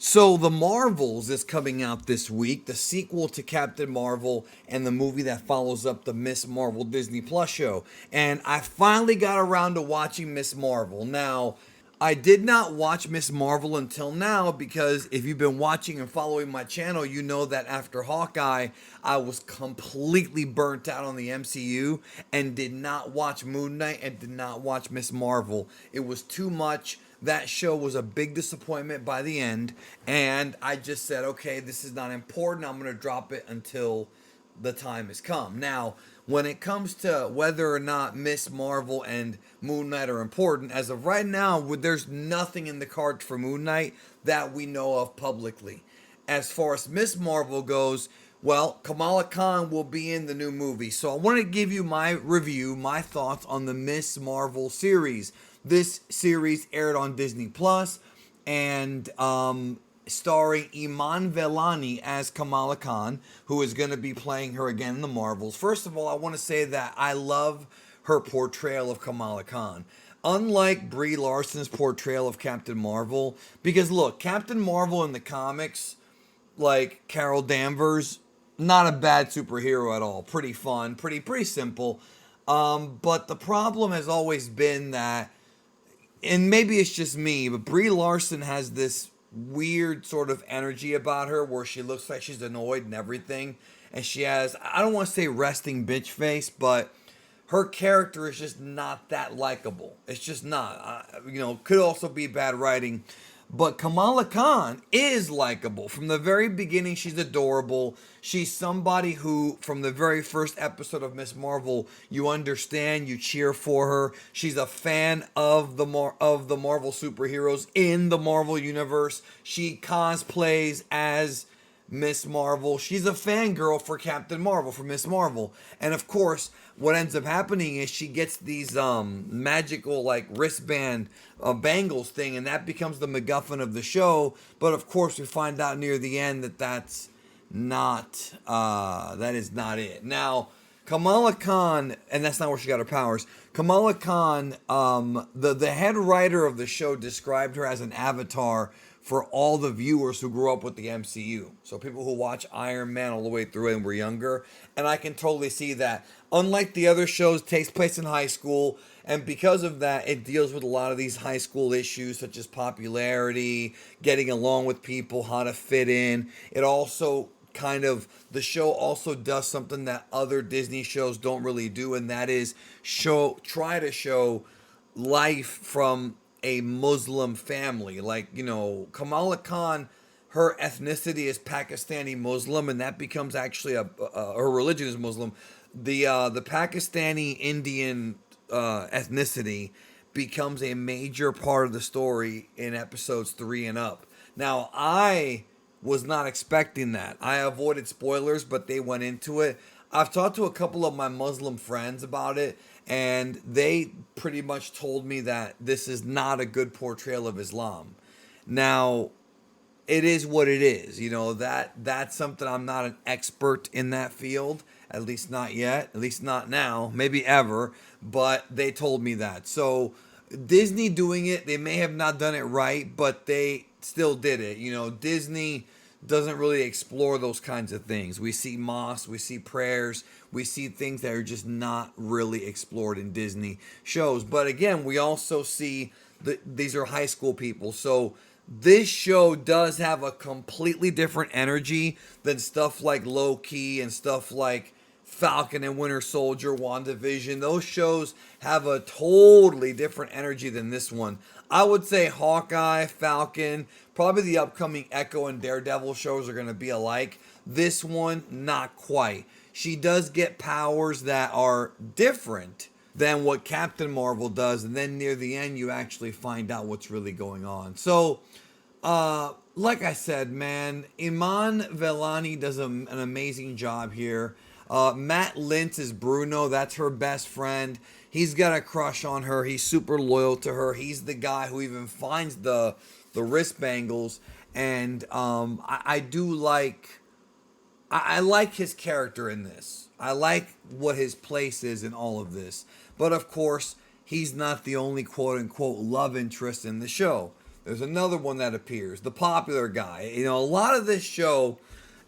So, The Marvels is coming out this week, the sequel to Captain Marvel and the movie that follows up the Miss Marvel Disney Plus show. And I finally got around to watching Miss Marvel. Now, I did not watch Miss Marvel until now because if you've been watching and following my channel, you know that after Hawkeye, I was completely burnt out on the MCU and did not watch Moon Knight and did not watch Miss Marvel. It was too much. That show was a big disappointment by the end, and I just said, okay, this is not important. I'm going to drop it until the time has come. Now, when it comes to whether or not Miss Marvel and Moon Knight are important, as of right now, there's nothing in the cards for Moon Knight that we know of publicly. As far as Miss Marvel goes, well, Kamala Khan will be in the new movie. So I want to give you my review, my thoughts on the Miss Marvel series. This series aired on Disney Plus, and starring Iman Vellani as Kamala Khan, who is going to be playing her again in the Marvels. First of all, I want to say that I love her portrayal of Kamala Khan. Unlike Brie Larson's portrayal of Captain Marvel, because look, Captain Marvel in the comics, like Carol Danvers, not a bad superhero at all. Pretty fun, pretty simple. But the problem has always been that, and maybe it's just me, but Brie Larson has this weird sort of energy about her where she looks like she's annoyed and everything. And she has, I don't want to say resting bitch face, but her character is just not that likable. It's just not. Could also be bad writing. But Kamala Khan is likable. From the very beginning, she's adorable. She's somebody who, from the very first episode of Miss Marvel, you understand, you cheer for her. She's a fan of the Marvel superheroes in the Marvel universe. She cosplays as Miss Marvel. She's a fangirl for Captain Marvel, for Miss Marvel. And of course, what ends up happening is she gets these magical like wristband bangles thing, and that becomes the MacGuffin of the show. But of course, we find out near the end that that is not it. Now, Kamala Khan, and that's not where she got her powers. Kamala Khan, the head writer of the show described her as an avatar for all the viewers who grew up with the MCU. So people who watch Iron Man all the way through and were younger. And I can totally see that. Unlike the other shows, it takes place in high school. And because of that, it deals with a lot of these high school issues such as popularity, getting along with people, how to fit in. It also the show also does something that other Disney shows don't really do, and that is try to show life from a Muslim family. Like, Kamala Khan, her ethnicity is Pakistani Muslim, and that becomes actually her religion is Muslim. The Pakistani Indian ethnicity becomes a major part of the story in episodes 3 and up. Now, I was not expecting that. I avoided spoilers, but they went into it. I've talked to a couple of my Muslim friends about it, and they pretty much told me that this is not a good portrayal of Islam. Now, it is what it is. That's something. I'm not an expert in that field, at least not yet, at least not now, maybe ever, but they told me that. So Disney doing it, they may have not done it right, but they still did it. Disney doesn't really explore those kinds of things. We see mosques, we see prayers, we see things that are just not really explored in Disney shows. But again, we also see these are high school people. So this show does have a completely different energy than stuff like Loki and stuff like Falcon and Winter Soldier, WandaVision. Those shows have a totally different energy than this one. I would say Hawkeye, Falcon, probably the upcoming Echo and Daredevil shows are going to be alike. This one, not quite. She does get powers that are different than what Captain Marvel does, and then near the end, you actually find out what's really going on. So, like I said, man, Iman Vellani does an amazing job here. Matt Lintz is Bruno. That's her best friend. He's got a crush on her. He's super loyal to her. He's the guy who even finds the wrist bangles. And I do like I like his character in this. I like what his place is in all of this. But of course, he's not the only quote unquote love interest in the show. There's another one that appears, the popular guy. You know, a lot of this show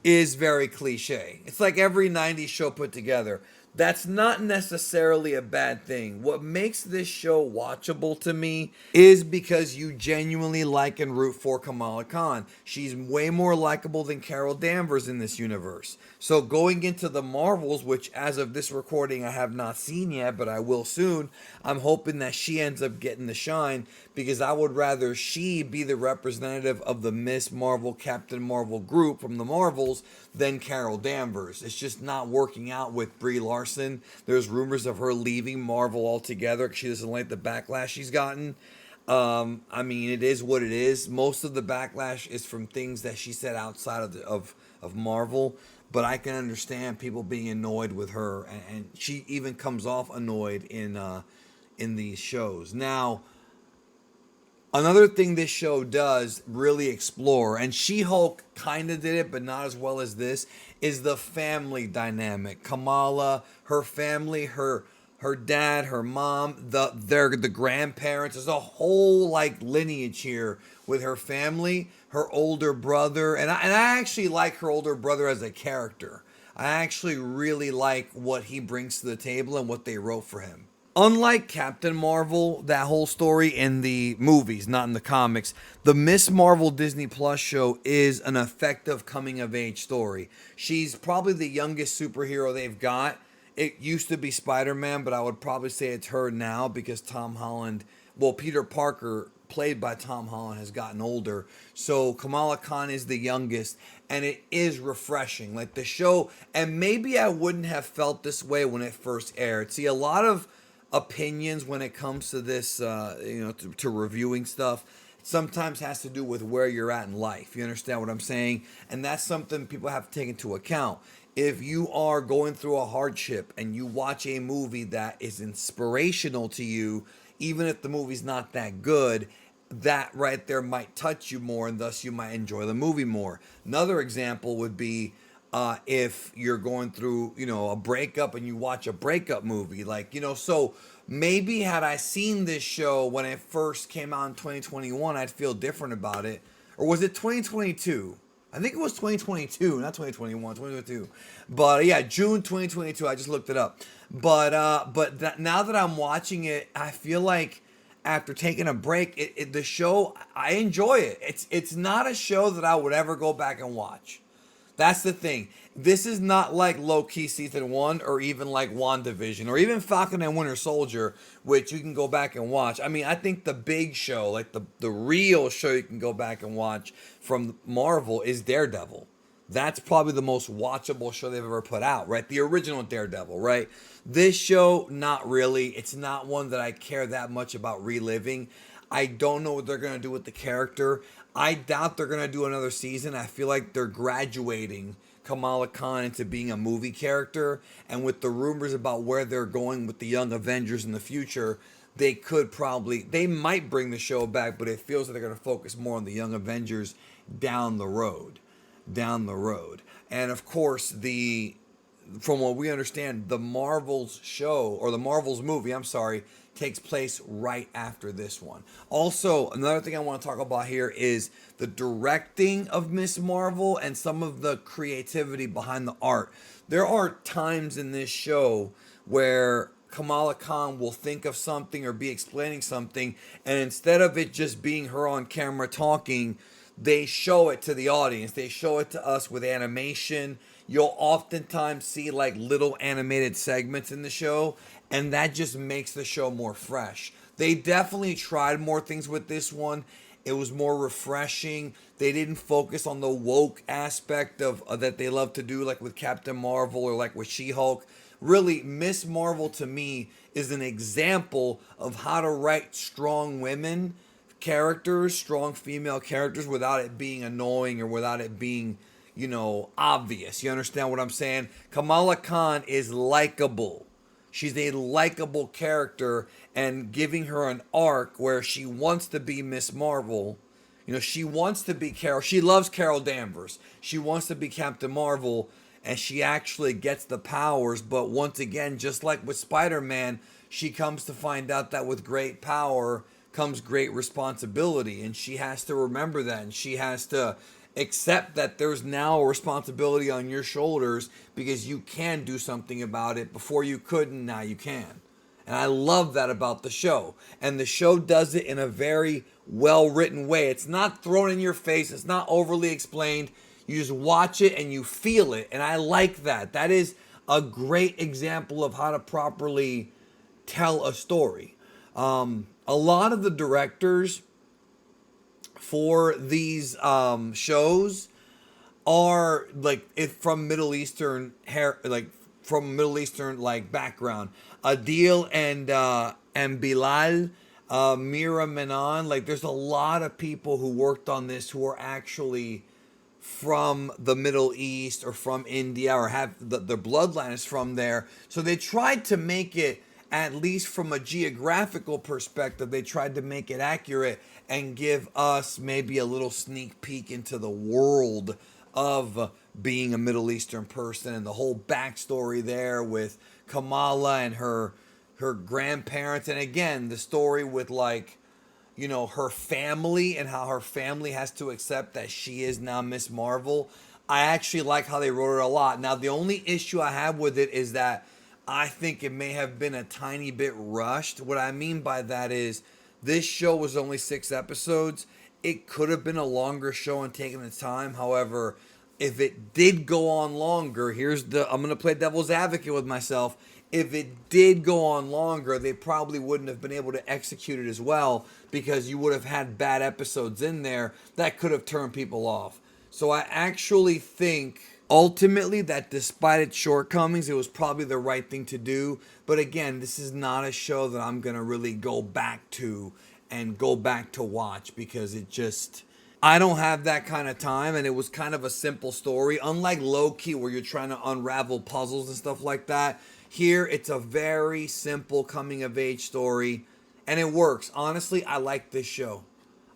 is very cliche. It's like every 90s show put together. That's not necessarily a bad thing. What makes this show watchable to me is because you genuinely like and root for Kamala Khan. She's way more likable than Carol Danvers in this universe. So going into the Marvels, which as of this recording I have not seen yet, but I will soon, I'm hoping that she ends up getting the shine because I would rather she be the representative of the Miss Marvel, Captain Marvel group from the Marvels than Carol Danvers. It's just not working out with Brie Larson. There's rumors of her leaving Marvel altogether because she doesn't like the backlash she's gotten. I mean, it is what it is. Most of the backlash is from things that she said outside of Marvel. But I can understand people being annoyed with her, and she even comes off annoyed in these shows. Now, another thing this show does really explore, and She-Hulk kind of did it, but not as well as this, is the family dynamic. Kamala, her family, her dad, her mom, the grandparents. There's a whole like lineage here with her family, her older brother, and I actually like her older brother as a character. I actually really like what he brings to the table and what they wrote for him. Unlike Captain Marvel, that whole story in the movies, not in the comics, the Miss Marvel Disney Plus show is an effective coming of age story. She's probably the youngest superhero they've got. It used to be Spider-Man, but I would probably say it's her now because Tom Holland, well, Peter Parker, played by Tom Holland, has gotten older. So Kamala Khan is the youngest, and it is refreshing. Like the show, and maybe I wouldn't have felt this way when it first aired. See, a lot of opinions when it comes to this, to reviewing stuff, sometimes has to do with where you're at in life. You understand what I'm saying? And that's something people have to take into account. If you are going through a hardship and you watch a movie that is inspirational to you, even if the movie's not that good, that right there might touch you more, and thus you might enjoy the movie more. Another example would be if you're going through, a breakup and you watch a breakup movie, so maybe had I seen this show when it first came out in 2021, I'd feel different about it. Or was it 2022? I think it was 2022, not 2021, 2022. But yeah, June 2022. I just looked it up. But now that I'm watching it, I feel like after taking a break, the show, I enjoy it. It's not a show that I would ever go back and watch. That's the thing. This is not like Loki season 1 or even like WandaVision or even Falcon and Winter Soldier, which you can go back and watch. I mean, I think the big show, like the real show you can go back and watch from Marvel is Daredevil. That's probably the most watchable show they've ever put out, right? The original Daredevil, right? This show, not really. It's not one that I care that much about reliving. I don't know what they're going to do with the character. I doubt they're going to do another season. I feel like they're graduating Kamala Khan into being a movie character. And with the rumors about where they're going with the Young Avengers in the future, they might bring the show back, but it feels like they're going to focus more on the Young Avengers down the road. And of course, from what we understand, the Marvels show, or the Marvels movie, takes place right after this one. Also, another thing I want to talk about here is the directing of Miss Marvel and some of the creativity behind the art. There are times in this show where Kamala Khan will think of something or be explaining something, and instead of it just being her on camera talking, they show it to the audience. They show it to us with animation. You'll oftentimes see like little animated segments in the show, and that just makes the show more fresh. They definitely tried more things with this one. It was more refreshing. They didn't focus on the woke aspect of that they love to do, like with Captain Marvel or like with She-Hulk. Really, Miss Marvel to me is an example of how to write strong women characters, strong female characters, without it being annoying or without it being, obvious. You understand what I'm saying? Kamala Khan is likable. She's a likable character, and giving her an arc where she wants to be Miss Marvel. She wants to be Carol. She loves Carol Danvers. She wants to be Captain Marvel, and she actually gets the powers. But once again, just like with Spider-Man, she comes to find out that with great power comes great responsibility, and she has to remember that, and she has to accept that there's now a responsibility on your shoulders because you can do something about it. Before you couldn't, now you can. And I love that about the show. And the show does it in a very well written way. It's not thrown in your face, it's not overly explained. You just watch it and you feel it. And I like that. That is a great example of how to properly tell a story. A lot of the directors for these shows are like from Middle Eastern background. Adil and Bilal, Mira Menon, like there's a lot of people who worked on this who are actually from the Middle East or from India or have the bloodline is from there. So they tried to make it, at least from a geographical perspective, they tried to make it accurate and give us maybe a little sneak peek into the world of being a Middle Eastern person and the whole backstory there with Kamala and her grandparents. And again, the story with like, you know, her family and how her family has to accept that she is now Miss Marvel. I actually like how they wrote it a lot. Now, the only issue I have with it is that I think it may have been a tiny bit rushed. What I mean by that is this show was only 6 episodes. It could have been a longer show and taken its time. However, if it did go on longer, I'm going to play devil's advocate with myself. If it did go on longer, they probably wouldn't have been able to execute it as well because you would have had bad episodes in there that could have turned people off. So I actually think ultimately that despite its shortcomings, it was probably the right thing to do. But again, this is not a show that I'm going to really go back to watch because I don't have that kind of time, and it was kind of a simple story. Unlike Loki, where you're trying to unravel puzzles and stuff like that, here it's a very simple coming of age story, and it works. Honestly, I like this show.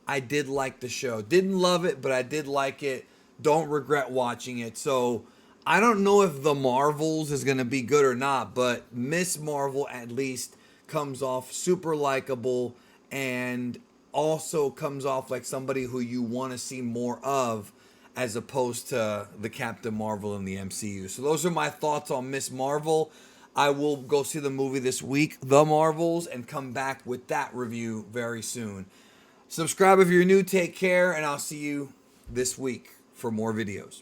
I did like the show. Didn't love it, but I did like it. Don't regret watching it. So I don't know if The Marvels is going to be good or not, but Miss Marvel at least comes off super likable and also comes off like somebody who you want to see more of as opposed to the Captain Marvel in the MCU. So those are my thoughts on Miss Marvel. I will go see the movie this week, The Marvels, and come back with that review very soon. Subscribe if you're new, take care, and I'll see you this week for more videos.